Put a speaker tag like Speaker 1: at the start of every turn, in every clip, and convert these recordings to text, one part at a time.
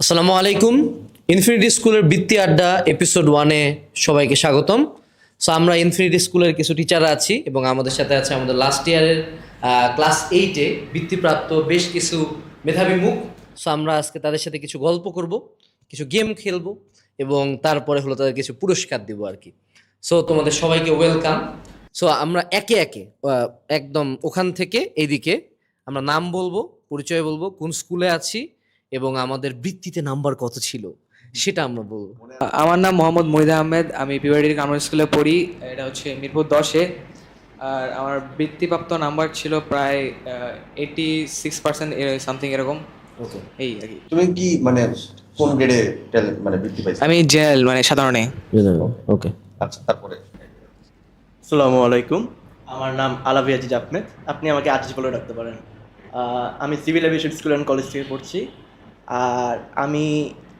Speaker 1: আসসালামু আলাইকুম। ইনফিনিটি স্কুলের বৃত্তি আড্ডা এপিসোড 1-এ সবাইকে স্বাগতম। সো আমরা ইনফিনিটি স্কুলের কিছু টিচার আছি এবং আমাদের সাথে আছে আমাদের লাস্ট ইয়ারের ক্লাস 8-এ বৃত্তিপ্রাপ্ত বেশ কিছু মেধাবী মুখ। সো আমরা আজকে তাদের সাথে কিছু গল্প করব, কিছু গেম খেলবো এবং তারপরে হলো তাদের কিছু পুরস্কার দিব আর কি। সো তোমাদের সবাইকে ওয়েলকাম। সো আমরা একে একে একদম ওখান থেকে এইদিকে আমরা নাম বলবো, পরিচয় বলবো, কোন স্কুলে আছি এবং আমাদের বৃত্তিতে নাম্বার কত ছিল সেটা আমরা বলবো।
Speaker 2: আমার নাম মোহাম্মদ মহিদ আহমেদ। আমি পিওয়াইডি কমার্স স্কুলে পড়ি। এটা হচ্ছে মিরপুর 10-এ। আর আমার বৃত্তিপ্রাপ্ত নাম্বার ছিল প্রায় 86% সামথিং এরকম।
Speaker 1: ওকে,
Speaker 2: এই আর কি।
Speaker 3: তুমি কি মানে কোন গ্রেডে মানে বৃত্তি পাইছো?
Speaker 2: আমি জেনারেল মানে সাধারণে।
Speaker 1: ওকে।
Speaker 3: আচ্ছা, তারপরে
Speaker 4: আসসালামু আলাইকুম, আমার নাম আলাভি আজিজ আহমেদ, আপনি আমাকে আজিজ বলে ডাকতে পারেন। আমি civil aviation school and college থেকে পড়ছি। আর আমি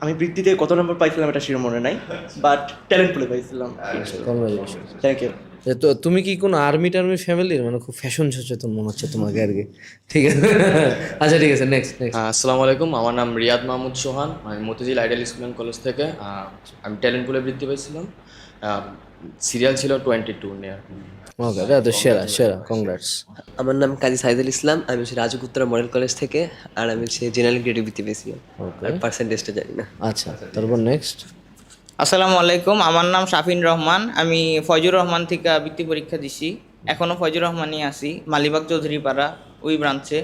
Speaker 4: আমি বৃত্তিতে কত নম্বর পাইছিলাম এটা শিওর মনে নাই, বাট ট্যালেন্ট পুলে পাইছিলাম।
Speaker 1: কংগ্রাচুলেশন।
Speaker 4: Thank you.
Speaker 1: তো তুমি কি কোনো আর্মি টার্মি ফ্যামিলির, মানে খুব ফ্যাশন সচেতন মনে হচ্ছে তোমাকে আর কি। ঠিক আছে, আচ্ছা ঠিক আছে, নেক্সট নেক্সট।
Speaker 5: আসসালামু আলাইকুম, আমার নাম রিয়াদ মাহমুদ সোহান। আমি Motijheel ideal school and college থেকে। আমি ট্যালেন্ট পুলে বৃত্তি পেয়েছিলাম। সিরিয়াল ছিল 22 নিয়ে।
Speaker 1: ওকে, এটা তো সেরা সেরা, কংগ্রাটস।
Speaker 6: আমার নাম কাজী সাইদুল ইসলাম। আমি হচ্ছে রাজগুপ্তরা মডেল কলেজ থেকে। আর আমি হচ্ছে জেনারেল গ্রেডে বৃত্তি পেয়েছিলাম। আর পার্সেন্টেজটা জানি না।
Speaker 1: আচ্ছা, তারপর নেক্সট।
Speaker 7: আসসালামু আলাইকুম, আমার নাম শাফিন রহমান। আমি ফয়জুর রহমান থেকে বৃত্তি পরীক্ষা দিছি। এখনও ফয়জুর রহমানই আছি, মালিবাগ চৌধুরীপাড়া ওই ব্রাঞ্চে।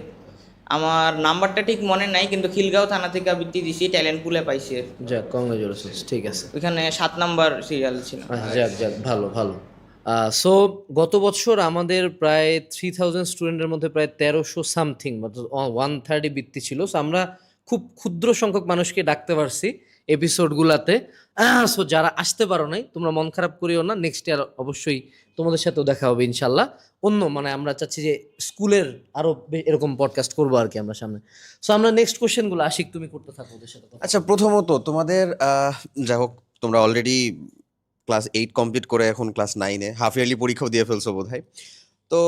Speaker 7: আমার নাম্বারটা ঠিক মনে নাই, কিন্তু খিলগাঁও থানা থেকে বৃত্তি দিছি, ট্যালেন্ট পুলে পাইছি।
Speaker 1: যাক, কংগ্রাচুলেশনস, ঠিক আছে।
Speaker 7: ওইখানে 7 নাম্বার সিরিয়াল ছিল।
Speaker 1: আচ্ছা, যাক যাক, ভালো ভালো। সো গত বছর আমাদের প্রায় 3000 স্টুডেন্টের মধ্যে প্রায় 1300 সামথিং, অর্থাৎ 130 বৃত্তি ছিল। সো আমরা খুব ক্ষুদ্র সংখ্যক মানুষকে ডাকতে পারছি এপিসোডগুলাতে। সো যারা আসতে পারো নাই, তোমরা মন খারাপ করিও না, নেক্সট ইয়ার অবশ্যই তোমাদের সাথেও দেখা হবে ইনশাল্লাহ। অন্য মানে আমরা চাচ্ছি যে স্কুলের আরও এরকম পডকাস্ট করবো আর কি আমরা সামনে। সো আমরা নেক্সট কোশ্চেনগুলো আশিক তুমি করতে থাকো ওদের সাথে কথা।
Speaker 3: আচ্ছা, প্রথমত তোমাদের যাই হোক, তোমরা অলরেডি ক্লাস 8 কমপ্লিট করে এখন ক্লাস 9-এ হাফ ইয়ারলি পরীক্ষাও দিয়ে ফেলছো বোধহয়। তো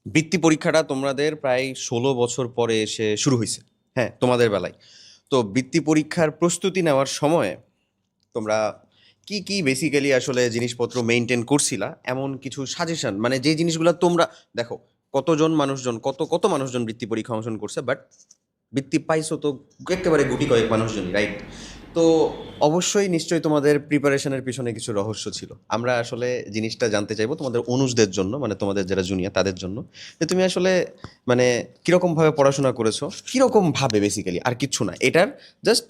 Speaker 3: বৃত্তি পরীক্ষাটা তোমাদের প্রায় 16 বছর পরে এসে শুরু হয়েছে, হ্যাঁ তোমাদের বেলায়। তো বৃত্তি পরীক্ষার প্রস্তুতি নেওয়ার সময় তোমরা কি কি বেসিক্যালি আসলে জিনিসপত্র মেনটেন করছিলা, এমন কিছু সাজেশন, মানে যে জিনিসগুলো তোমরা দেখো, কতজন মানুষজন কত মানুষজন বৃত্তি পরীক্ষা অংশগ্রহণ করছে, বাট বৃত্তি পাইছো তো একেবারে গুটি কয়েক মানুষজনই, রাইট? তো অবশ্যই নিশ্চয়ই তোমাদের প্রিপারেশনের পিছনে কিছু রহস্য ছিল। আমরা আসলে জিনিসটা জানতে চাইবো তোমাদের অনুজদের জন্য, মানে তোমাদের যারা জুনিয়র তাদের জন্য, যে তুমি আসলে মানে কিরকমভাবে পড়াশোনা করেছো, কিরকমভাবে বেসিক্যালি, আর কিচ্ছু না। এটার জাস্ট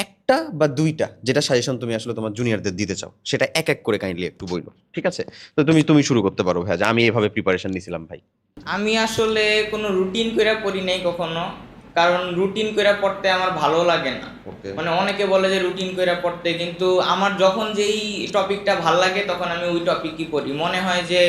Speaker 3: একটা বা দুইটা যেটা সাজেশন তুমি আসলে তোমার জুনিয়রদের দিতে চাও, সেটা এক এক করে কাইন্ডলি একটু বইলো, ঠিক আছে? তো তুমি শুরু করতে পারো ভাই, যে আমি এভাবে প্রিপারেশন নিয়েছিলাম ভাই।
Speaker 7: আমি আসলে কোনো রুটিন করে পড়ি নাই কখনো, কারণ রুটিন করে পড়তে আমার ভালো লাগে না।
Speaker 3: Okay.
Speaker 7: মানে অনেকে বলে যে রুটিন করে পড়তে, কিন্তু আমার যখন যেই টপিকটা ভাল লাগে তখন আমি ওই টপিকই পড়ি। মনে হয় যে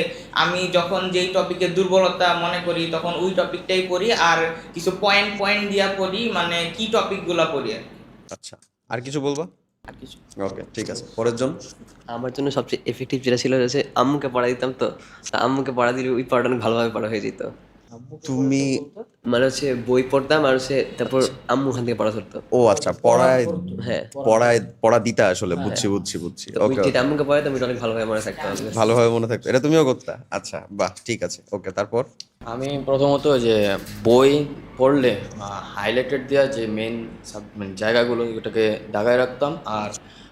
Speaker 7: আমি যখন যেই টপিকের দুর্বলতা মনে করি তখন ওই টপিকটাই পড়ি, আর কিছু পয়েন্ট পয়েন্ট দিয়া পড়ি, মানে কি টপিকগুলো পড়ি আর কি।
Speaker 3: আচ্ছা, আর কিছু বলবা?
Speaker 7: আর কিছু
Speaker 3: ওকে, ঠিক আছে, পরের জন।
Speaker 6: আমার জন্য সবচেয়ে এফেক্টিভ যেটা ছিল হচ্ছে আম্মুকে পড়া দিতাম। তো আম্মুকে পড়া দিলে ওই পড়াটা অনেক ভালোভাবে পড়া হয়ে যেত।
Speaker 3: তুমি
Speaker 6: মানে হচ্ছে বই পড়তাম আর হচ্ছে তারপর আম্মু ওখান থেকে পড়া ধরতো।
Speaker 3: ও আচ্ছা, পড়ায়
Speaker 6: হ্যাঁ,
Speaker 3: পড়া দিতা আসলে, বুঝছি।
Speaker 6: তো ওই
Speaker 3: ওকে,
Speaker 6: যেটা আম্মুকে পড়াইতাম ওইটা অনেক ভালোভাবে মনে থাকতো আমার কাছে।
Speaker 3: ভালোভাবে মনে থাকতো, এটা তুমিও করতা? আচ্ছা, বাহ, ঠিক আছে, ওকে, তারপর?
Speaker 5: আমি প্রথমত যে বই পড়লে হাইলাইটেড দেওয়া যে মেন মানে জায়গাগুলো, ওটাকে দাগায় রাখতাম। আর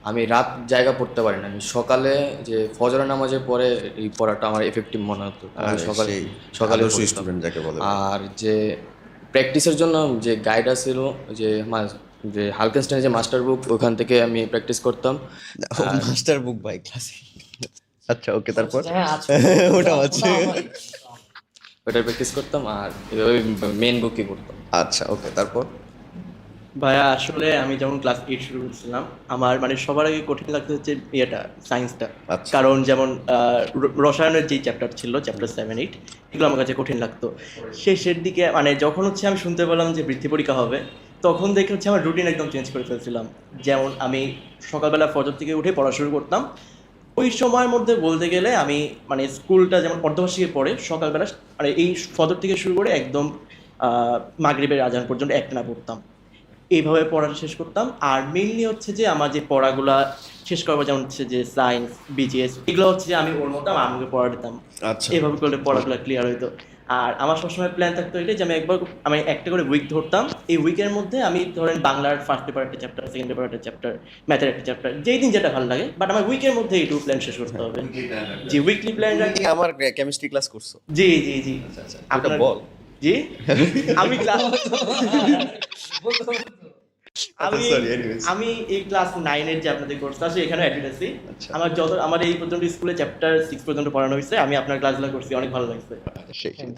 Speaker 5: আমি রাত জায়গা পড়তে পারি না, আমি সকালে যে ফজরের নামাজের পরে এই পড়াটা আমার এফেক্টিভ মনে হতো। আমি সকালে সকালে পড়তাম।
Speaker 3: স্টুডেন্ট যাকে বলে।
Speaker 5: আর যে প্র্যাকটিসের জন্য যে গাইড ছিল, যে যে হালকেনস্টাইনের যে মাস্টার বুক, ওখান থেকে আমি প্র্যাকটিস করতাম।
Speaker 3: মাস্টার বুক বাই ক্লাসে। আচ্ছা, ওকে, তারপর?
Speaker 1: হ্যাঁ,
Speaker 3: ওটা আছে।
Speaker 5: ওটা প্র্যাকটিস করতাম আর এভাবে মেন বুকই করতাম।
Speaker 3: আচ্ছা, ওকে, তারপর?
Speaker 4: ভাইয়া আসলে আমি যখন ক্লাস 8 শুরু করছিলাম, আমার মানে সবার আগে কঠিন লাগতে হচ্ছে সায়েন্সটা।
Speaker 3: আচ্ছা।
Speaker 4: কারণ যেমন রসায়নের যেই চ্যাপ্টার ছিল, চ্যাপ্টার 7-8, এগুলো আমার কাছে কঠিন লাগতো। শেষের দিকে মানে যখন হচ্ছে আমি শুনতে পেলাম যে বৃত্তি পরীক্ষা হবে, তখন দেখে হচ্ছে আমার রুটিন একদম চেঞ্জ করে ফেলছিলাম। যেমন আমি সকালবেলা ফজর থেকে উঠে পড়া শুরু করতাম। ওই সময়ের মধ্যে বলতে গেলে আমি মানে স্কুলটা যেমন অর্ধবার্ষিকী পড়ে সকালবেলা, মানে এই ফজর থেকে শুরু করে একদম মাগরিবের আজান পর্যন্ত একটানা পড়তাম। এইভাবে পড়াটা শেষ করতাম। আর মেইনলি হচ্ছে যে আমার যে পড়াগুলা শেষ করবো, যেমন হচ্ছে যে সায়েন্স, বিজিএস, এগুলো হচ্ছে যে আমি ওর মতো আমার আমাকে পড়া দিতাম।
Speaker 3: আচ্ছা।
Speaker 4: এইভাবে করলে পড়াগুলো ক্লিয়ার হইতো। আর আমার সবসময় প্ল্যান থাকতো এটাই যে আমি একটা করে উইক ধরতাম। এই উইকের মধ্যে আমি ধরেন বাংলার ফার্স্ট পেপার একটা চ্যাপ্টার, সেকেন্ড পেপার একটা চ্যাপ্টার, ম্যাথের একটা চ্যাপ্টার, যেই দিন যেটা ভালো লাগে, বাট আমার উইকের মধ্যে এইটুকু প্ল্যান শেষ করতে হবে। জি, উইকলি প্ল্যান রাখি।
Speaker 3: আমার কেমিস্ট্রি ক্লাস করছো?
Speaker 4: জি জি জি।
Speaker 3: এটা বল।
Speaker 4: জি আমি ক্লাস আমি
Speaker 3: Sorry, anyways.
Speaker 4: আমি এই ক্লাস 9 যে আপনাদের কোর্স আছে এখানে অ্যাটেন্ড আছি।
Speaker 3: আচ্ছা।
Speaker 4: আমার এই পর্যন্ত স্কুলে চ্যাপ্টার 6 পর্যন্ত পড়ানো হয়েছে। আমি আপনার ক্লাসগুলো করছি, অনেক ভালো লাগছে।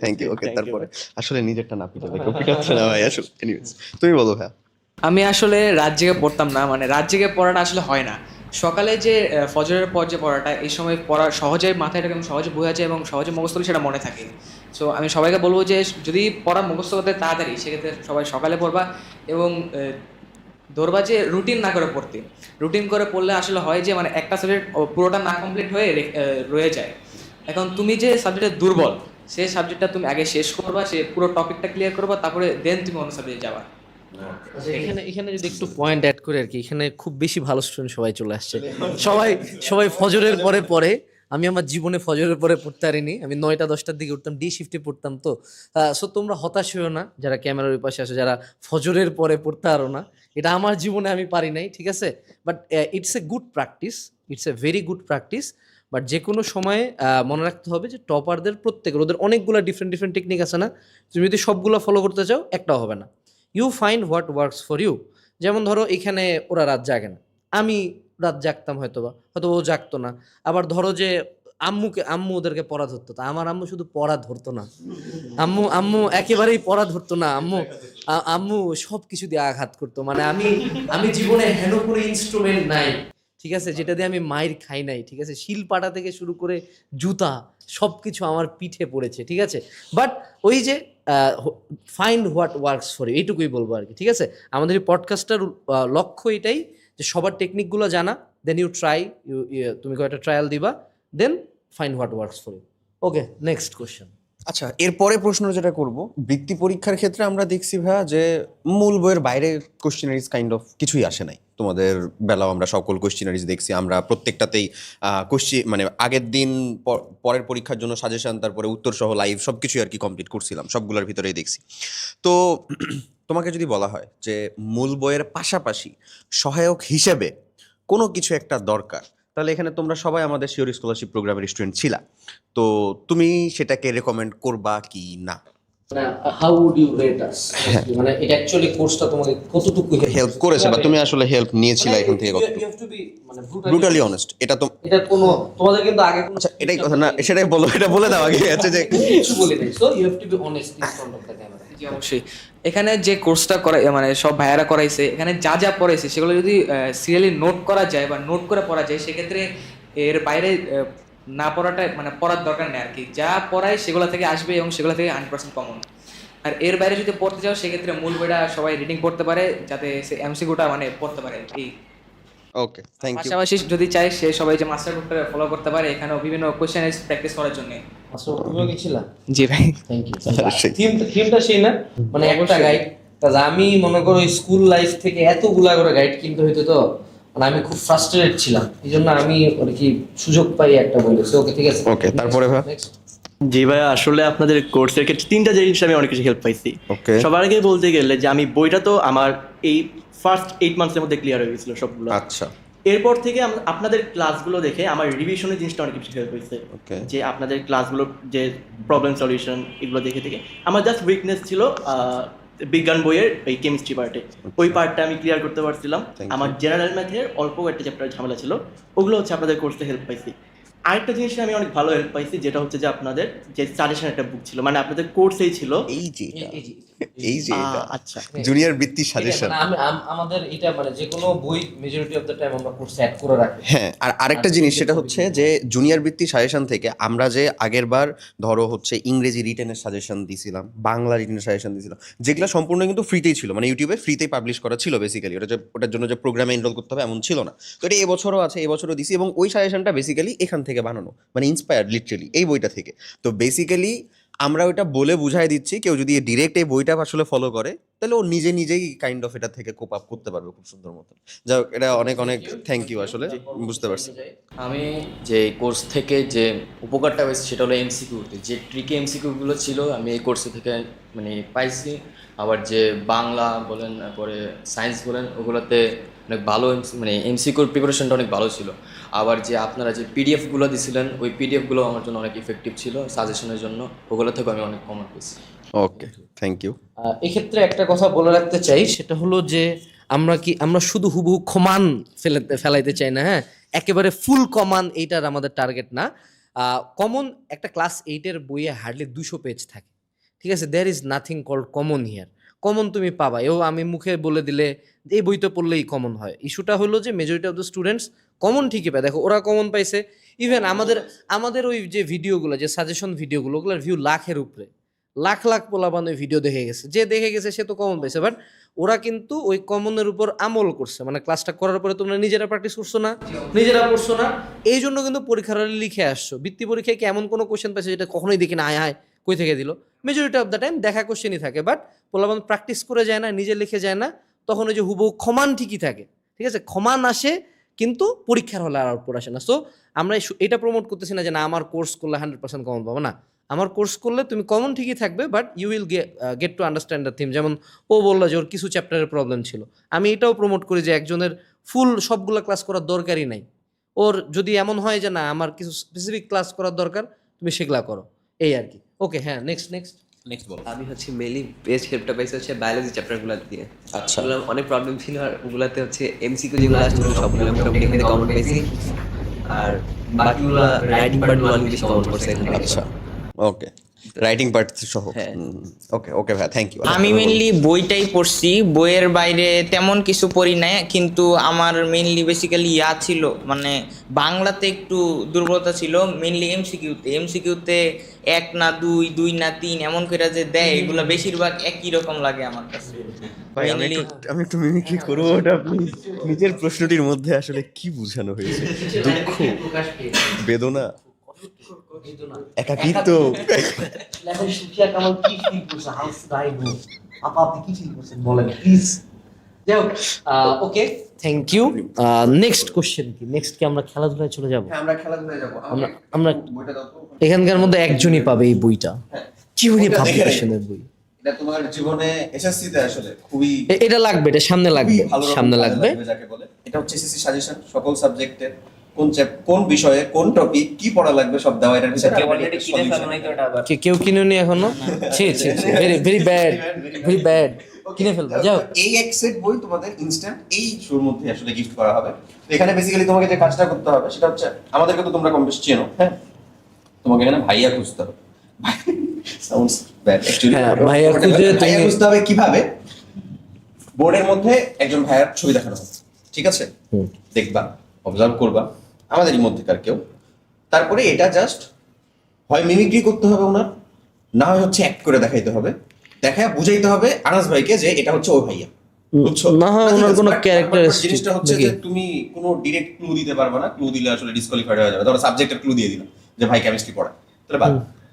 Speaker 3: Thank you. Okay,
Speaker 4: Thank you.
Speaker 3: তারপরে আসলে নিজেরটা না পিটালে কেউ পিটাচ্ছে না ভাই আসলে। এনিওয়েজ, তুমি বলো ভাই।
Speaker 2: আমি আসলে রাত জেগে পড়তাম না, মানে রাত জেগে পড়াটা আসলে হয় না। সকালে যে ফজরের পর যে পড়াটা, এই সময় পড়া সহজে মাথায় ঢোকে এবং সহজে বোঝা যায় এবং সহজে মুখস্থ করলে সেটা মনে থাকে। সো আমি সবাইকে বলবো যে যদি পড়া মুখস্থ করতে তাড়াতাড়ি, সেক্ষেত্রে সবাই সকালে পড়বা এবং ধরবা যে রুটিন না করে পড়তে। রুটিন করে পড়লে আসলে হয় যে মানে একটা সাবজেক্ট পুরোটা না কমপ্লিট হয়ে রয়ে যায়। এখন তুমি যে সাবজেক্টে দুর্বল, সেই সাবজেক্টটা তুমি আগে শেষ করবা, সে পুরো টপিকটা ক্লিয়ার করবা, তারপরে দেন তুমি অন্য সাবজেক্টে যাবা।
Speaker 1: আচ্ছা, এখানে যদি একটু পয়েন্ট অ্যাড করে আর কি, এখানে খুব বেশি ভালো স্টুডেন্ট সবাই চলে আসছে। সবাই ফজরের পরে আমি আমার জীবনে ফজরের পরে পড়তে পারিনি। আমি 9টা 10টার দিকে উঠতাম, ডি শিফটে পড়তাম। তো সো তোমরা হতাশ হয়েও না যারা ক্যামেরার ওই পাশে আসো, যারা ফজরের পরে পড়তে পারো না। এটা আমার জীবনে আমি পারি নাই, ঠিক আছে? But it's a good practice, it's a very good practice. But যে কোনো সময়ে মনে রাখতে হবে যে টপারদের প্রত্যেকের, ওদের অনেকগুলো ডিফারেন্ট টেকনিক আছে না, তুমি যদি সবগুলো ফলো করতে চাও একটাও হবে না। You find what works for you. যেমন ধরো এখানে ওরা রাত জাগে না, আমি রাত জাগতাম হয়তো ও জাগতো না। আবার ধরো যে আম্মু ওদেরকে পড়া ধরতো, তা আমার আম্মু শুধু পড়া ধরতো না, আম্মু একেবারেই পড়া ধরতো না। আম্মু সব কিছু দিয়ে আঘাত করতো। মানে আমি জীবনে হেন করে ইনস্ট্রুমেন্ট নাই, ঠিক আছে, যেটা দিয়ে আমি মায়ের খাই নাই, ঠিক আছে? শিলপাটা থেকে শুরু করে জুতা সব কিছু আমার পিঠে পড়েছে, ঠিক আছে? বাট ওই যে find what works for you, এইটুকুই বলবো আর কি, ঠিক আছে? আমাদের এই পডকাস্টটার লক্ষ্য এটাই যে সবার টেকনিকগুলো জানা, দেন ইউ ট্রাই, তুমি কয়েকটা ট্রায়াল দিবা, then find what works for you. Okay, next question.
Speaker 3: আচ্ছা, এরপরে প্রশ্ন যেটা করব, বৃত্তি পরীক্ষার ক্ষেত্রে আমরা দেখছি ভাইয়া যে মূল বইয়ের বাইরে কোশ্চেনারিজ কাইন্ড অফ কিছুই আসে নাই। তোমাদের বেলাও আমরা সকল কোশ্চেনারিজ দেখছি, আমরা প্রত্যেকটাতেই মানে আগের দিন পরের পরীক্ষার জন্য সাজেশন, তারপরে উত্তর সহ লাইভ সব কিছুই আর কি কমপ্লিট করছিলাম, সবগুলোর ভিতরেই দেখছি। তো তোমাকে যদি বলা হয় যে মূল বইয়ের পাশাপাশি সহায়ক হিসেবে কোনো কিছু একটা দরকার, তাহলে এখানে তোমরা সবাই আমাদের শিওর স্কলারশিপ প্রোগ্রামের স্টুডেন্ট ছিলা, তো তুমি সেটাকে রেকমেন্ড করবা কি না?
Speaker 1: হাউ উড ইউ রেট আস? মানে এটা অ্যাকচুয়ালি কোর্সটা তোমাকে কতটুকু
Speaker 3: হেল্প করেছে বা তুমি আসলে হেল্প নিয়েছিলে এখান থেকে?
Speaker 1: ইউ হ্যাভ টু বি মানে
Speaker 3: ব্রুটালি অনেস্ট। এটা তো
Speaker 1: এটা কোনো তোমাদের কিন্তু আগে কোনো
Speaker 3: আচ্ছা, এটাই কথা না, সেটাই বলো, এটা বলে দাও আগে। আচ্ছা, যে
Speaker 1: কিছু বলি নাই, so you have to be honest in front of the camera.
Speaker 2: জি অবশ্যই। এখানে যে কোর্সটা করাই মানে সব ভাইয়ারা করাইছে, এখানে যা যা পড়াইছে সেগুলো যদি সিরিয়ালি নোট করা যায় বা নোট করে পড়া যায়, সেক্ষেত্রে এর বাইরে না পড়াটা মানে পড়ার দরকার নেই আর কি। যা পড়ায় সেগুলো থেকে আসবে এবং সেগুলো থেকে 100% কমন। আর এর বাইরে যদি পড়তে চাও সেক্ষেত্রে মূল বইটা সবাই রিডিং করতে পারে, যাতে সে এমসিকিউটা মানে পড়তে পারে। এই
Speaker 3: ওকে, থ্যাংক ইউ।
Speaker 2: পাশাপাশি যদি চাই সে সবাই যে মাস্টার গ্রুপটা ফলো করতে পারে, এখানেও বিভিন্ন কোশ্চেন প্র্যাকটিস করার জন্য।
Speaker 1: আসলে তুমিও গেছিলা?
Speaker 2: জি ভাই।
Speaker 1: Thank you.
Speaker 3: অবশ্যই।
Speaker 1: থিমটা সেই না, মানে একটা গাইড, আমি মনে করো স্কুল লাইফ থেকে এতগুলা করে গাইড কিনতে হইতো, তো মানে আমি খুব ফ্রাস্ট্রেটেড ছিলাম, এই জন্য আমি আর কি সুযোগ পাই একটা বলেছি। ওকে, ঠিক আছে।
Speaker 3: ওকে, তারপরে ভাই?
Speaker 4: জি ভাইয়া, আসলে আপনাদের কোর্সের ক্ষেত্রে 3টা জিনিস আমি অনেক কিছু হেল্প পাইছি।
Speaker 3: ওকে।
Speaker 4: সবার আগে বলতে গেলে যে আমি বইটা তো আমার এই ফার্স্ট 8 মান্থসের মধ্যে ক্লিয়ার হয়ে গেছিল সবগুলো।
Speaker 3: আচ্ছা।
Speaker 4: এরপর থেকে আপনাদের ক্লাসগুলো দেখে আমার রিভিশনের জিনিসটা অনেক কিছু হেল্প হয়েছে।
Speaker 3: Okay.
Speaker 4: যে আপনাদের ক্লাসগুলো যে প্রবলেম সলিউশন এগুলো দেখে আমার জাস্ট উইকনেস ছিল বিজ্ঞান বইয়ের এই কেমিস্ট্রি পার্টে, ওই পার্টটা আমি ক্লিয়ার করতে পারছিলাম।
Speaker 3: Thank you.
Speaker 4: আমার জেনারেল ম্যাথের অল্প একটা চ্যাপ্টার ঝামেলা ছিল, ওগুলো হচ্ছে আপনাদের কোর্সে হেল্প পাইছি। আরেকটা জিনিস আমি অনেক ভালো হেল্প পাইছি, যেটা হচ্ছে যে আপনাদের যে সাজেশন একটা বুক ছিল, মানে আপনাদের কোর্সেই ছিল
Speaker 3: এই যে এটা
Speaker 4: আচ্ছা
Speaker 3: জুনিয়র বৃত্তি সাজেশন।
Speaker 1: আমি আমাদের এটা মানে যে কোনো বই মেজরিটি অফ দ্য টাইম আমরা কোর্সে অ্যাড করে রাখি।
Speaker 3: হ্যাঁ, আর আরেকটা জিনিস সেটা হচ্ছে যে জুনিয়র বৃত্তি সাজেশন থেকে আমরা যে আগের বার ধরো হচ্ছে ইংরেজি রিটেনের সাজেশন দিয়েছিলাম, বাংলা রিটেনের সাজেশন দিয়েছিলাম, যেগুলো সম্পূর্ণ কিন্তু ফ্রিতেই ছিল, মানে ইউটিউবে ফ্রিতেই পাবলিশ করা ছিল বেসিক্যালি। ওটার জন্য যে প্রোগ্রামে এনরোল করতে হবে এমন ছিল না। তো এটা এবছরও আছে, এবছরও দিছি, এবং ওই সাজেশনটা বেসিক্যালি এখান থেকে বানানো, মানে ইন্সপায়ার্ড লিটারেলি এই বইটা থেকে। তো বেসিক্যালি আমরা ওইটা বলে বুঝাই দিচ্ছি, কেউ যদি ডিরেক্ট এই বইটা আসলে ফলো করে তাহলে ও নিজে নিজেই কাইন্ড অফ এটা থেকে কোপ আপ করতে পারবে খুব সুন্দর মতো। যাই হোক, এটা অনেক অনেক থ্যাংক ইউ, আসলে বুঝতে পারছি।
Speaker 5: আমি যে কোর্স থেকে যে উপকারটা পেয়েছি সেটা হলো এমসিকিউতে যে ট্রিকি এমসিকিউগুলো ছিল আমি এই কোর্সে থেকে মানে পাইছি। আবার যে বাংলা বলেন তারপরে সায়েন্স বলেন ওগুলোতে অনেক ভালো মানে এমসিকিউর প্রিপারেশনটা অনেক ভালো ছিল। আবার যে আপনারা যে পিডিএফগুলো দিছিলেন ওই পিডিএফগুলো আমার জন্য অনেক ইফেক্টিভ ছিল সাজেশনের জন্য, ওগুলো থেকে আমি অনেক কমন পেয়েছি।
Speaker 3: ওকে, থ্যাংক ইউ।
Speaker 1: এক্ষেত্রে একটা কথা বলে রাখতে চাই, সেটা হলো যে আমরা শুধু হুবহু কমান ফেলাইতে চাই না, হ্যাঁ, একেবারে ফুল কমান এইটার আমাদের টার্গেট না। কমন একটা ক্লাস 8-এর বইয়ে হার্ডলি 200 পেজ থাকে, ঠিক আছে? There is nothing called common here. Common তুমি পাবা, আমি মুখে বলে দিলে এই বইতে পড়লেই কমন হয়। ইস্যুটা হলো যে majority of the students common ঠিকই পায়। দেখো ওরা কমন পাইছে, ইভেন আমাদের ওই যে ভিডিওগুলো, যে সাজেশন ভিডিওগুলো, ওগুলোর ভিউ লাখের উপরে, লাখ লাখ পোলাপান ওই ভিডিও দেখে গেছে। যে দেখে গেছে সে তো কমন পাইছে, বাট ওরা কিন্তু ওই কমনের উপর আমল করছে, মানে ক্লাসটা করার পরে তোমরা নিজেরা প্র্যাকটিস করছো না, নিজেরা পড়ছো না, এই জন্য কিন্তু পরীক্ষার হলে লিখে আসছো। বৃত্তি পরীক্ষায় কি এমন কোনো কোশ্চেন পাইছে যেটা কখনোই দেখি না আয় কই থেকে দিল? মেজরিটি অফ দ্য টাইম দেখা কোশ্চেনই থাকে, বাট পোলাপান প্র্যাকটিস করে যায় না, নিজে লিখে যায় না, তখন ওই যে হুবহু ক্ষমান ঠিকই থাকে, ঠিক আছে? ক্ষমান আসে কিন্তু পরীক্ষার হলে আর আউটপুট আসে না। সো আমরা এটা প্রমোট করতেছি না যে না আমার কোর্স করলে 100% কমন পাবো না। আমার কোর্স করলে তুমি কমন ঠিকই থাকবে, but you will get to understand the theme. যেমন ও বললো যে ওর কিছু চ্যাপ্টারের প্রবলেম ছিল, আমি এটাও প্রমোট করি যে একজনের ফুল সবগুলো ক্লাস করার দরকারই নাই। ওর যদি এমন হয় যে না আমার কিছু স্পেসিফিক ক্লাস করার দরকার, তুমি সেগুলা করো, এই আর কি। ওকে, হ্যাঁ, নেক্সট বলো।
Speaker 6: আমি মেনলি বেস্ট হেল্পটা পাইছি হচ্ছে বায়োলজি চ্যাপ্টারগুলো দিয়ে।
Speaker 3: আচ্ছা।
Speaker 6: ওগুলো অনেক প্রবলেম ছিল, আর ওগুলাতে হচ্ছে এমসিকিউ যেগুলো আসছিল সবগুলো মোটামুটি এখানে কমন পাইছি, আর বাকিগুলো রাইটিং পার্টগুলো অনেক বেশি কমন করছে এখানে।
Speaker 3: আচ্ছা, ওকে, রাইটিং পার্ট সহ।
Speaker 6: হ্যাঁ।
Speaker 3: ওকে ওকে ভাই, থ্যাংক ইউ।
Speaker 7: আমি মেনলি বইটাই পড়ছি, বইয়ের বাইরে তেমন কিছু পড়ি নাই, কিন্তু আমার মেনলি বেসিক্যালি ছিল মানে বাংলাতে একটু দুর্বলতা ছিল, মেনলি এমসিকিউতে 1 না 2, 2 না 3 এমন করে যে দেয়, এগুলো বেশিরভাগ একই রকম লাগে আমার কাছে।
Speaker 3: ভাই আমি একটু মিমিক্রি করবো, ওটা আপনি নিজের প্রশ্নটির মধ্যে আসলে কি বোঝানো হয়েছে? দুঃখ, বেদনা, একাকিত্ব।
Speaker 1: ওকে, থ্যাংক ইউ। নেক্সট কোশ্চেন কি? নেক্সট কি আমরা খেলাধুলায় চলে যাব?
Speaker 3: আমরা খেলাধুলায় যাবো।
Speaker 1: আমরা
Speaker 3: বইটা দাও তো।
Speaker 1: এখানকার মধ্যে একজনই পাবে এই বইটা, জীবনী পাবলিকেশনের বই।
Speaker 3: এটা তোমার জীবনে এসএসসি তে আসলে খুবই
Speaker 1: এটা লাগবে, এটা সামনে লাগবে,
Speaker 3: ভালো রকম
Speaker 1: সামনে
Speaker 3: কাজে
Speaker 1: লাগবে।
Speaker 3: যাকে বলে। এটা হচ্ছে এসএসসি সাজেশন, সকল সাবজেক্টের কোন বিষয়ে কোন টপিক কি পড়া লাগবে সব দেওয়া এটার ভিতরে।
Speaker 1: কেউ কিনুনি এখনো? ছি, very very bad, very bad, কিনে ফেলবা। যাও,
Speaker 3: এই এক সেট বই তোমাদের ইনস্ট্যান্ট এই শোর মধ্যে আসলে গিফট করা হবে। তো এখানে বেসিক্যালি তোমাকে যে কাজটা করতে হবে সেটা হচ্ছে, আমাদেরকে তো তোমরা কম বেশি চেনো, হ্যাঁ? তোমাকে এখানে ভাইয়া খুঁজতে হবে। Sounds bad actually.
Speaker 1: হ্যাঁ, ভাইয়া
Speaker 3: খুঁজতে হবে কিভাবে? বোর্ডের মধ্যে একজন ভাইয়ার ছবি দেখানো হবে, ঠিক আছে? দেখবা, অবজার্ভ করবা, আমাদেরই মধ্যেকার কেউ। তারপরে এটা জাস্ট হয় মিমিক্রি করতে হবে ওনার, না হয় হচ্ছে অ্যাক্ট করে দেখাইতে হবে, দেখায় বুঝাইতে হবে আনাস ভাইকে যে এটা হচ্ছে ও ভাইয়া, বুঝছো?
Speaker 1: না হয় ওনার কোনো ক্যারেক্টারিস্টিক।
Speaker 3: জিনিসটা হচ্ছে যে তুমি কোনো ডিরেক্ট ক্লু দিতে পারবে না, ক্লু দিলে আসলে ডিসকোয়ালিফাইড হয়ে যাবে। ধরো সাবজেক্টের ক্লু দিয়ে দিলাম যে ভাই কেমিস্ট্রি পড়ায়, তাহলে বাদ,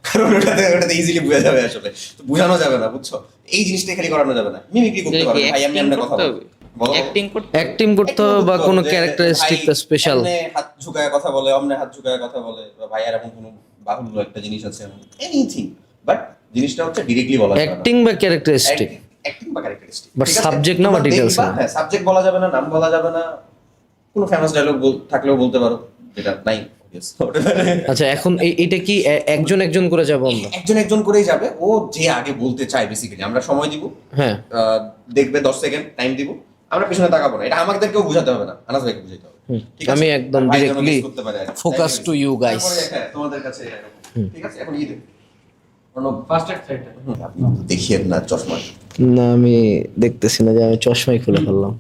Speaker 3: কারণ ওটাতে ইজিলি বোঝা যাবে, আসলে তো বোঝানো যাবে না, বুঝছো? এই জিনিসটা খালি করানো যাবে না, মিমিক্রি করতে পারবে, ভাই আমি এমনি কথা বলবো,
Speaker 7: অ্যাক্টিং করতে
Speaker 1: হবে বা কোনো ক্যারেক্টারিস্টিক স্পেশাল।
Speaker 3: হাত ঝুঁকায় কথা বলে, অমনে হাত ঝুঁকায় কথা বলে, বা ভাইয়ার এমন কোনো বাহুল্য একটা জিনিস আছে, এনিথিং, বাট জিনিসটা হচ্ছে ডিরেক্টলি বলা যাবে না।
Speaker 1: অ্যাক্টিং বা ক্যারেক্টারিস্টিক,
Speaker 3: অ্যাক্টিং বা ক্যারেক্টারিস্টিক,
Speaker 1: বাট সাবজেক্ট না বা ডিটেইলস।
Speaker 3: হ্যাঁ, সাবজেক্ট বলা যাবে না, নাম বলা যাবে না, কোনো ফেমাস ডায়লগ থাকলেও বলতে পারো, যেটা নাই।
Speaker 1: আচ্ছা, এখন এটা কি একজন করে যাব আমরা?
Speaker 3: একজন করেই যাবে, ও যে আগে বলতে চায় বেসিক্যালি। আমরা সময় দিব,
Speaker 1: হ্যাঁ,
Speaker 3: দেখবে 10 সেকেন্ড টাইম দিব, আমরা পেছনে তাকাবো না। এটা আমাদেরকেও বুঝাতে হবে না, আনাস ভাইকে বুঝাইতে হবে, ঠিক আছে?
Speaker 1: আমি একদম
Speaker 3: ভাই যেন
Speaker 1: ডিরেক্টলি
Speaker 3: miss করতে পারে আর কি।
Speaker 1: Focus to you guys.
Speaker 3: তারপরে, হ্যাঁ, তোমাদের কাছে এটা এরকম। ঠিক আছে, এখন ফার্স্ট এড সাইডটা দেখিয়ে না চশমা।
Speaker 1: না, আমি দেখতেছি না যে আমি চশমাই খুলে ফেললাম,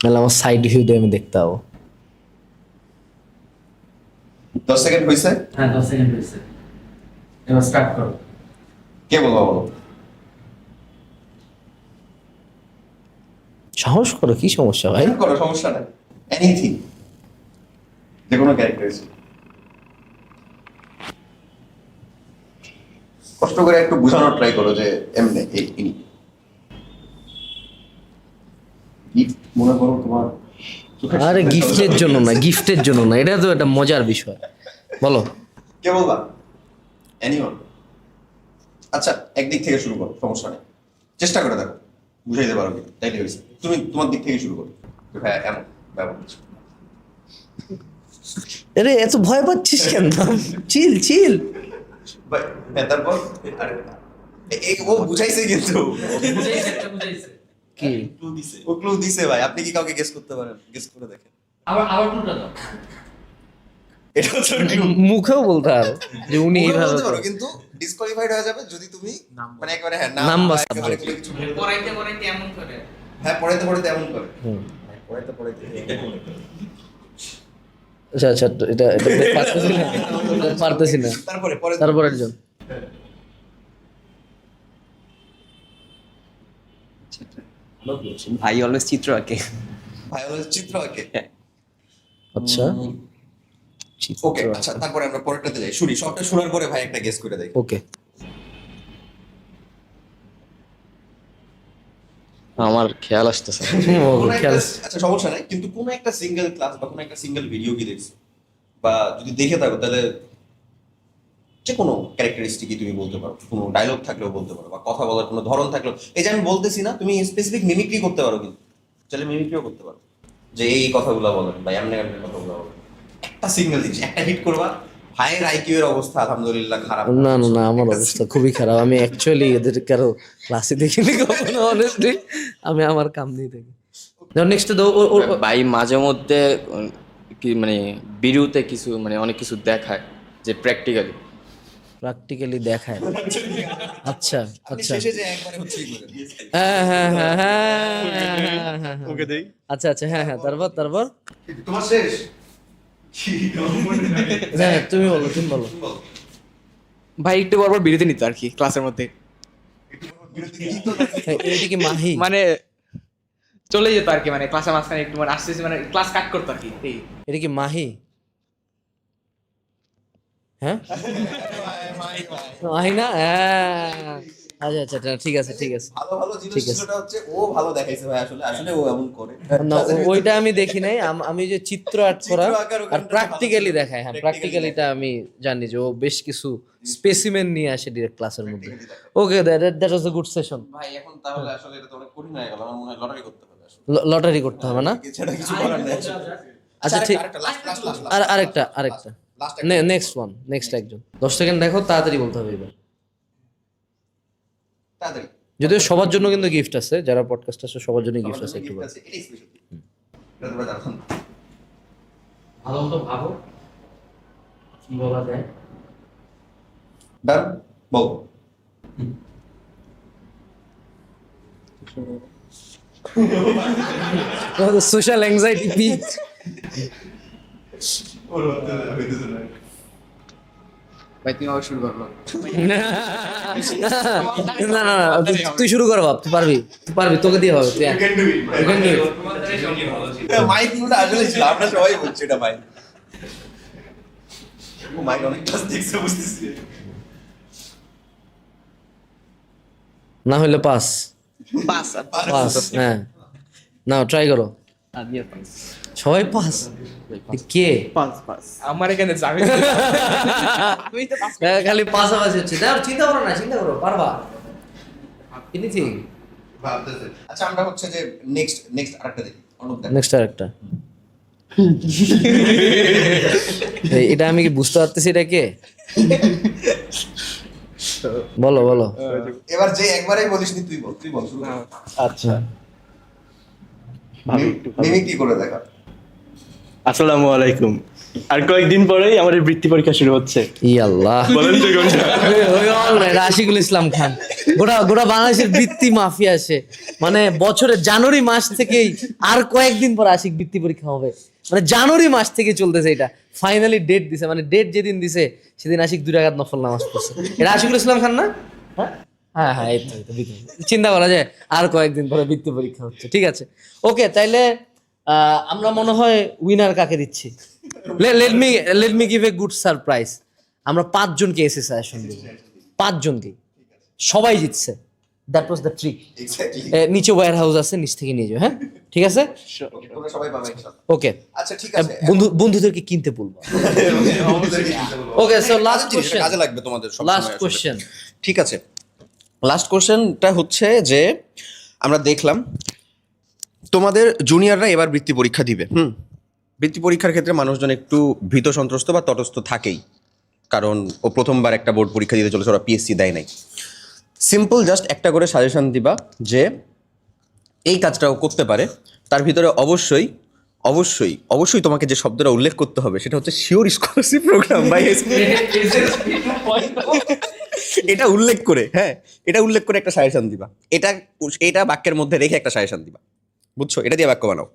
Speaker 1: নাহলে আমার সাইড ভিউ দিয়ে আমি দেখতে পাবো।
Speaker 3: 10 সেকেন্ড হইছে?
Speaker 8: হ্যাঁ, 10 সেকেন্ড হয়েছে। এবার স্টার্ট করো।
Speaker 3: কে বলবো বলো?
Speaker 1: সাহস করো, কি সমস্যা ভাই?
Speaker 3: করো, সমস্যা নাই, এনিথিং, যে কোনো ক্যারেক্টারিস্টিক কষ্ট করে একটু বোঝানোর ট্রাই করো যে এমনি এই গিফট মনে করো তোমার
Speaker 1: আরে গিফটের জন্য না, গিফটের জন্য না, এটা তো একটা মজার বিষয়। বলো।
Speaker 3: কে বলবা? এনিওয়ান? আচ্ছা, একদিক থেকে শুরু করো, সমস্যা নেই, চেষ্টা করে দেখো বুঝাইতে পারো কি, তাইলে হয়েছে। তুমি তোমার দিক থেকে শুরু করো। হ্যাঁ, এমন ব্যবহার করছো।
Speaker 1: আরে এত ভয় পাচ্ছিস কেন? চিল চিল।
Speaker 3: হ্যাঁ, তারপর এই ও বুঝাইছে কিন্তু
Speaker 1: কি
Speaker 3: ও ক্লু দিছে ভাই। আপনি কি কাউকে গেস করতে পারেন? গেস করে দেখেন।
Speaker 8: আবার টুটা দাও।
Speaker 3: এটা হচ্ছে ক্লু।
Speaker 1: মুখেও বলতে হবে যে উনি এইভাবে
Speaker 3: বলতে পারো, কিন্তু ডিসকোয়ালিফাইড হয়ে যাবে যদি তুমি মানে একেবারে হ্যাঁ
Speaker 1: নাম বা
Speaker 3: একেবারে
Speaker 1: subject।
Speaker 3: কিছু
Speaker 7: পড়াইতে পড়াইতে এমন করে।
Speaker 3: হ্যাঁ, পড়াইতে পড়াইতে এমন করে।
Speaker 1: হুম।
Speaker 3: পড়াইতে পড়াইতে
Speaker 1: আচ্ছা আচ্ছা, এটা এটা পারতেছি না, পারতেছি না। তারপরে একজন
Speaker 6: ভাই অলওয়েজ চিত্র আঁকে।
Speaker 3: ভাই অলওয়েজ চিত্র আঁকে।
Speaker 1: আচ্ছা
Speaker 3: ওকে, আচ্ছা তারপরে আমরা পরেরটাতে যাই। শুনি, সবটা শোনার পরে ভাই একটা গেস করে দেখি।
Speaker 1: ওকে।
Speaker 5: আমার খেয়াল আসতেছে না।
Speaker 3: কোনো একটা, আচ্ছা সমস্যা নাই, কিন্তু কোনো একটা সিঙ্গেল ক্লাস বা কোনো একটা সিঙ্গেল ভিডিও কি দেখছো, বা যদি দেখে থাকো তাহলে যে কোনো ক্যারেক্টারিস্টিকই তুমি বলতে পারো, কোনো ডায়লগ থাকলেও বলতে পারো, বা কথা বলার কোনো ধরন থাকলেও। এই যে আমি বলতেছি না, তুমি স্পেসিফিক মিমিক্রি করতে পারো, কিন্তু চাইলে মিমিক্রিও করতে পারো, যে এই কথাগুলো বলেন বা এমনি এমনি কথাগুলো বলেন। একটা সিঙ্গেল জিনিস একটা হিট করবা। ভাইয়ের আইকিউ এর অবস্থা আলহামদুলিল্লাহ খারাপ
Speaker 1: না না না, আমার অবস্থা খুবই খারাপ। আমি অ্যাকচুয়ালি এদের কারো ক্লাসে দেখিনি কখনো, অনেস্টলি। আমি আমার কাম নিয়ে থাকি। নেক্সট দাও।
Speaker 5: ভাই মাঝে মধ্যে কি মানে ভিডিওতে কিছু মানে অনেক কিছু দেখায় যে প্র্যাকটিক্যালি।
Speaker 1: প্র্যাকটিক্যালি দেখায়। আচ্ছা
Speaker 3: আপনি
Speaker 1: আচ্ছা,
Speaker 3: শেষে যে একবারে হচ্ছে কি বলেন।
Speaker 1: হ্যাঁ হ্যাঁ হ্যাঁ হ্যাঁ হ্যাঁ,
Speaker 3: ওকে দেই।
Speaker 1: আচ্ছা আচ্ছা, হ্যাঁ হ্যাঁ, তারপর তারপর
Speaker 3: তোমার শেষ।
Speaker 1: হ্যাঁ তুমি বলো, তুমি বলো।
Speaker 2: ভাই একটু পরপর বিরতি নিত আর কি ক্লাসের মধ্যে,
Speaker 1: হ্যাঁ, এটা কি মাহি?
Speaker 2: মানে চলে যেত আর কি, মানে ক্লাসের মাঝখানে একটু মানে আসতে মানে ক্লাস কাট করতো আর কি। এই
Speaker 1: এটা কি মাহি? হ্যাঁ মাহি না? হ্যাঁ আচ্ছা আচ্ছা, ঠিক আছে ঠিক আছে।
Speaker 3: ভালো ভালো জিনিস
Speaker 1: ঠিক আছে।
Speaker 3: যেটা হচ্ছে ও ভালো দেখাইছে ভাই, আসলে আসলে ও এমন করে
Speaker 1: না, ওইটা আমি দেখি নাই। আমি যে চিত্র আর্ট করা
Speaker 3: চিত্র আঁকার
Speaker 1: আর
Speaker 3: ওখানটাতে
Speaker 1: প্র্যাকটিক্যালি
Speaker 3: ভালো ছিল।
Speaker 1: দেখায়, হ্যাঁ
Speaker 3: Practically
Speaker 1: প্র্যাকটিক্যালিটা আমি জানি যে ও বেশ কিছু স্পেসিমেন নিয়ে আসে ডিরেক্ট ক্লাসের মধ্যে। Okay, that was a good session.
Speaker 3: ভাই এখন তাহলে আসলে এটা তো অনেক কঠিন হয়ে গেল, আমার মনে হয় লটারি করতে হবে আসলে।
Speaker 1: লটারি করতে হবে না?
Speaker 3: এছাড়া কিছু করার নেই।
Speaker 1: আচ্ছা ঠিক,
Speaker 3: লাস্ট
Speaker 1: আর আরেকটা নেক্সট ওয়ান, নেক্সট একজন 10 সেকেন্ড দেখো, তাড়াতাড়ি বলতে হবে এবার।
Speaker 3: তাড়াতাড়ি।
Speaker 1: যদিও সবার জন্য কিন্তু গিফট আছে, যারা পডকাস্ট আছে সবার জন্য গিফট আছে, একটু বলো।
Speaker 3: এটাই স্পেশাল। এটা তোমরা জানো না।
Speaker 8: ভালো মতো ভাবো কি বলা যায়।
Speaker 3: ডান, বল।
Speaker 1: Social anxiety peak.
Speaker 2: ভাই তুমি আবার শুরু করলো।
Speaker 1: না না না, তুই শুরু কর বাপ, তুই পারবি, তোকে দিয়ে হবে। তুই You can do it.
Speaker 3: Mic গুলো আসলে ছিল, আমরা সবাই বলছি এটা মাইক। ও মাইক অনেক ক্লাস দেখছে বুঝতেছি।
Speaker 1: না হলে পাস।
Speaker 2: পাস
Speaker 1: পাস, হ্যাঁ। নাও ট্রাই করো।
Speaker 6: আমিও পাস।
Speaker 1: সবাই পাস? কে?
Speaker 2: আমার এখানে যাবে। তুই তো পাস।
Speaker 1: খালি পাশাপাশি হচ্ছে। না চিন্তা করো না, চিন্তা করো, পারবা। এনিথিং।
Speaker 3: ভাবতেছে। আচ্ছা আমরা হচ্ছে যে নেক্সট আরেকটা দেখি। অনুপ দেখ।
Speaker 1: নেক্সট আরেকটা। এটা আমি কি বুঝতে পারতেছি এটা কে? বলো বলো।
Speaker 3: এবার যে একবারই বলিসনি তুই বল শুরু কর।
Speaker 4: আচ্ছা,
Speaker 3: মিমিক্রি করে দেখা।
Speaker 4: আসসালামু আলাইকুম। আর কয়েকদিন পরেই আমাদের বৃত্তি পরীক্ষা শুরু হচ্ছে।
Speaker 1: ই আল্লাহ,
Speaker 4: বলেন তো কোনটা?
Speaker 1: রাশিকুল ইসলাম খান। গোটা বাংলাদেশের বৃত্তি মাফিয়া আসে, মানে বছরের জানুয়ারি মাস থেকেই আর কয়েকদিন পর আশিক বৃত্তি পরীক্ষা হবে, মানে জানুয়ারি মাস থেকে চলতেছে এটা। ফাইনালি ডেট দিছে, মানে ডেট যেদিন দিছে সেদিন আশিক 2 রাকাত নফল নামাজ পড়ছে। এটা আশিকুল ইসলাম খান না? হ্যাঁ হ্যাঁ, এই তো চিন্তা করা যায় আর কয়েকদিন পরে বৃত্তি পরীক্ষা হচ্ছে। ঠিক আছে, ওকে, তাইলে আমরা মনে হয় উইনার কাকে দিচ্ছি। Let me give a good surprise. আমরা 5 জনকে এসে সাজেশন দেব, 5 জনকে। সবাই জিতছে। That was the trick. নিচে ওয়্যার হাউস আছে, নিচ থেকে নিয়ে যাও। হ্যাঁ, ঠিক আছে,
Speaker 3: তোমরা সবাই পাবে ইনশাআল্লাহ।
Speaker 1: ওকে।
Speaker 3: আচ্ছা ঠিক আছে,
Speaker 1: বন্ধুদেরকে কিনতে বলবো। ওকে, সো লাস্ট কোশ্চেন,
Speaker 3: কাজে লাগবে তোমাদের সব
Speaker 1: লাস্ট কোশ্চেন।
Speaker 3: ঠিক আছে, লাস্ট কোশ্চেনটা হচ্ছে যে আমরা দেখলাম তোমাদের জুনিয়ররা এবার বৃত্তি পরীক্ষা দিবে। বৃত্তি পরীক্ষার ক্ষেত্রে মানুষজন একটু ভীত সন্ত্রস্ত বা তটস্থ থাকেই, কারণ ও প্রথমবার একটা বোর্ড পরীক্ষা দিতে চলেছে, ওরা পিএসসি দেয় নাই। সিম্পল জাস্ট একটা করে সাজেশন দিবা যে এই কাজটাও করতে পারে। তার ভিতরে অবশ্যই অবশ্যই অবশ্যই তোমাকে যে শব্দটা উল্লেখ করতে হবে সেটা হচ্ছে শিওর স্কলারশিপ প্রোগ্রাম বাই এটা উল্লেখ করে, হ্যাঁ, এটা উল্লেখ করে একটা সাজেশন দিবা। এটা বাক্যের মধ্যে রেখে একটা সাজেশন দিবা, বুঝছো? এটা দিয়ে বাক্য বানাও।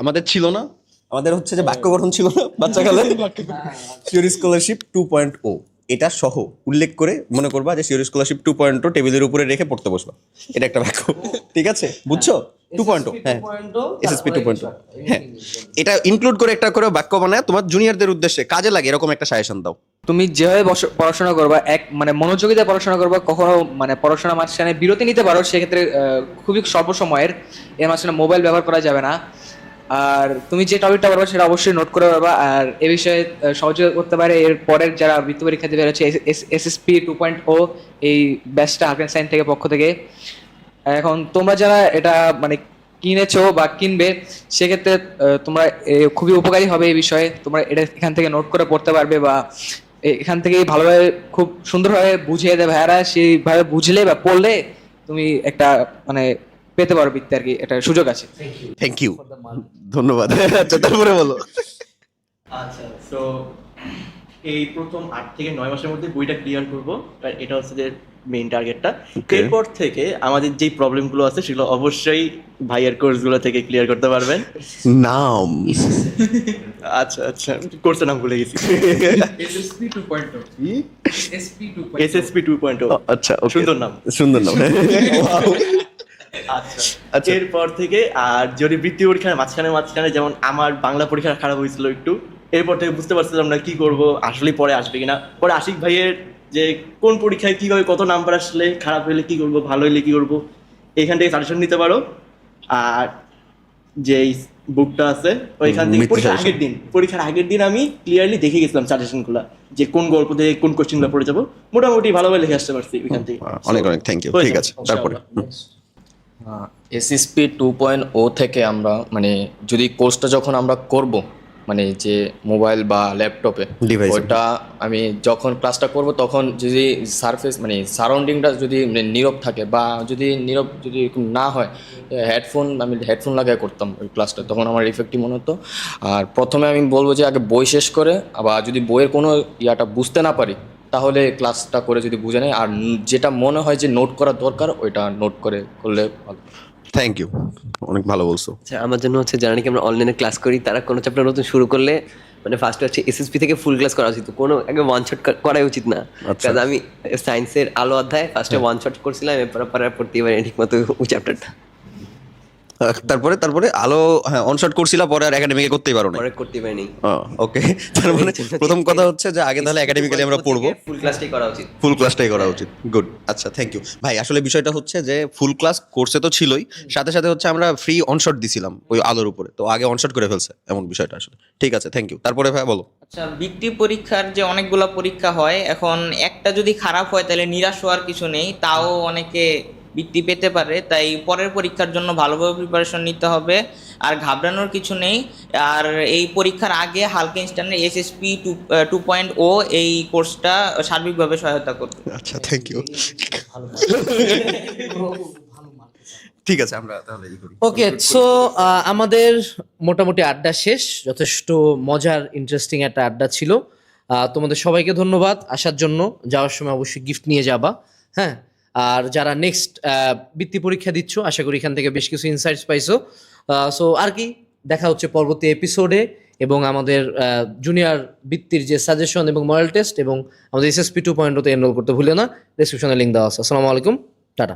Speaker 3: আমাদের ছিল না, আমাদের হচ্ছে যে বাক্য গঠন ছিল না বাচ্চাকালে, শিওর স্কলারশিপ 2.0 এটা সহ উল্লেখ করে মনে করবা যে শিওর স্কলারশিপ 2.0 টেবিলের উপরে রেখে পড়তে বসবা। এটা একটা বাক্য, ঠিক আছে, বুঝছো? 2.0, হ্যাঁ, এসএসপি 2.0, হ্যাঁ, এটা ইনক্লুড করে একটা করে বাক্য বানায় তোমার জুনিয়রদের উদ্দেশ্যে কাজে লাগে এরকম একটা সাজেশন দাও।
Speaker 2: তুমি যেভাবে পড়াশোনা করবা, মানে মনোযোগিতা পড়াশোনা করবা, কখনো মানে পড়াশোনার মাঝখানে বিরতি নিতে পারো, সেক্ষেত্রে খুবই স্বল্প সময়ের, এর মাঝখানে মোবাইল ব্যবহার করা যাবে না। আর তুমি যে টপিকটা পারবা সেটা অবশ্যই নোট করে পারবা। আর এ বিষয়ে সহযোগিতা করতে পারে এর পরের যারা বৃত্তি পরীক্ষা দেবে হচ্ছে এসএসপি 2.0 এই ব্যাচটা হাফেন সাইন থেকে পক্ষ থেকে। এখন তোমরা যারা এটা মানে কিনেছো বা কিনবে, সেক্ষেত্রে তোমরা খুবই উপকারী হবে এই বিষয়ে। তোমরা এটা এখান থেকে নোট করে পড়তে পারবে, বা এখান থেকে ভালোভাবে খুব সুন্দরভাবে বুঝিয়ে দেয় ভাইয়ারা, সেইভাবে বুঝলে বা পড়লে তুমি একটা মানে পেতে পারো বৃত্তি, আর কি একটা সুযোগ আছে।
Speaker 3: থ্যাংক ইউ, ধন্যবাদ। আচ্ছা তারপরে বলো।
Speaker 4: আচ্ছা, সো এই প্রথম 8 থেকে 9 মাসের মধ্যে বইটা ক্লিয়ার করবো, এটা হচ্ছে যে মেইন টার্গেটটা। এরপর থেকে আমাদের যেই প্রবলেমগুলো আছে সেগুলো অবশ্যই ভাইয়ের কোর্সগুলো থেকে ক্লিয়ার করতে পারবেন।
Speaker 3: নাম
Speaker 4: আচ্ছা আচ্ছা, কোর্সের নাম ভুলে গেছি।
Speaker 2: এসএসপি 2.0
Speaker 4: এসএসপি 2.0,
Speaker 3: আচ্ছা,
Speaker 4: সুন্দর নাম,
Speaker 3: সুন্দর নাম।
Speaker 4: আচ্ছা, এরপর থেকে আর যদি বৃত্তি পরীক্ষার মাঝখানে যেমন আমার বাংলা পরীক্ষা খারাপ হয়েছিল একটু, এরপর থেকে বুঝতে পারছিলাম না কি করব, আসলে পরে আসবে কিনা। পরে আশিক ভাইয়ের যে কোন পরীক্ষায় কীভাবে কত নাম্বার আসলে, খারাপ হলে কি করব, ভালো হলে কি করব, এখান থেকে সাজেশন নিতে পারো। আর যেই বুকটা আছে ওইখান থেকে পরীক্ষার আগের দিন আমি ক্লিয়ারলি দেখে গেছিলাম সাজেশনগুলো, যে কোন গল্প থেকে কোন কোশ্চেনগুলো পড়ে যাবো, মোটামুটি ভালোভাবে লিখে আসতে পারছি ওইখান থেকে।
Speaker 3: অনেক অনেক থ্যাংক ইউ। ঠিক আছে, তারপরে
Speaker 5: এসএসপি 2.0 থেকে আমরা মানে যদি কোর্সটা যখন আমরা করব মানে যে মোবাইল বা ল্যাপটপে,
Speaker 3: Device এ।
Speaker 5: ওটা আমি যখন ক্লাসটা করব তখন যদি সারফেস মানে সারাউন্ডিংটা যদি মানে নীরব থাকে, বা যদি নীরব যদি এরকম না হয়, আমি হেডফোন লাগায় করতাম ওই ক্লাসটা, তখন আমার ইফেক্টিভ মনে হতো। আর প্রথমে আমি বলবো যে আগে বই শেষ করে, আবার যদি বইয়ের কোনো ইয়াটা বুঝতে না পারি তাহলে ক্লাসটা করে যদি বুঝে নেয়, আর যেটা মনে হয় যে নোট করা দরকার ওইটা নোট করে করলে ভালো।
Speaker 3: থ্যাংক ইউ, অনেক ভালো বলছো।
Speaker 6: আচ্ছা, আমার জন্য হচ্ছে যারা নাকি আমরা অনলাইনে ক্লাস করি, তারা কোনো চ্যাপ্টার নতুন শুরু করলে মানে ফার্স্ট হচ্ছে এসএসপি থেকে ফুল ক্লাস করা উচিত, কোনো আগে ওয়ান শট করাই উচিত না।
Speaker 3: আচ্ছা।
Speaker 6: কারণ আমি সায়েন্সের আলো অধ্যায় ফার্স্টে ওয়ান শট করছিলাম, এরপর পড়তে পারি ঠিক মতো ওই চ্যাপ্টারটা,
Speaker 3: তারপরে আলো, হ্যাঁ, অনশট করছিলা, পরে আর একাডেমিকে করতেই পারো না।
Speaker 6: পরে করতে পারিনি।
Speaker 3: ওকে, তার মানে প্রথম কথা হচ্ছে যে আগে তাহলে একাডেমিক্যালি আমরা পড়বো,
Speaker 6: ফুল ক্লাসটাই করা উচিত।
Speaker 3: ফুল ক্লাসটাই করা উচিত। গুড, আচ্ছা থ্যাংক ইউ ভাই। আসলে বিষয়টা হচ্ছে যে ফুল ক্লাস কোর্সে তো ছিলই, সাথে সাথে হচ্ছে আমরা ফ্রি অনশট দিছিলাম ওই আলোর উপরে, তো আগে অনশট করে ফেলছে এমন বিষয়টা আসলে। ঠিক আছে, থ্যাংক ইউ। তারপরে ভাই বলো।
Speaker 7: আচ্ছা, বৃত্তি পরীক্ষার যে অনেকগুলো পরীক্ষা হয়, এখন একটা যদি খারাপ হয় তাহলে নিরাশ হওয়ার কিছু নেই, তাও অনেকে বৃত্তি পেতে পারে। তাই পরের পরীক্ষার জন্য ভালোভাবে প্রিপারেশন নিতে হবে, আর ঘাবড়ানোর কিছু নেই। আর এই পরীক্ষার আগে হালকা ইনস্ট্যান্টের এসএসপি 2.0 এই কোর্সটা সার্বিকভাবে সহায়তা করবে।
Speaker 3: আচ্ছা, থ্যাংক ইউ। ঠিক আছে, আমরা তাহলে এই করি।
Speaker 1: ওকে, সো আমাদের মোটামুটি আড্ডা শেষ। যথেষ্ট মজার ইন্টারেস্টিং একটা আড্ডা ছিল। তোমাদের সবাইকে ধন্যবাদ আসার জন্য। যাওয়ার সময় অবশ্যই গিফট নিয়ে যাবা, হ্যাঁ। আর যারা নেক্সট বৃত্তি পরীক্ষা দিচ্ছ, আশা করি এখান থেকে বেশ কিছু ইনসাইটস পাইছো। সো আর কি, দেখা হচ্ছে পরবর্তী এপিসোডে। এবং আমাদের জুনিয়র বৃত্তির যে সাজেশন এবং মডেল টেস্ট এবং আমাদের এসএসপি 2.0 তে এনরোল করতে ভুলে না। ডেসক্রিপশনে লিঙ্ক দেওয়া আছে। আসসালামু আলাইকুম, টাটা।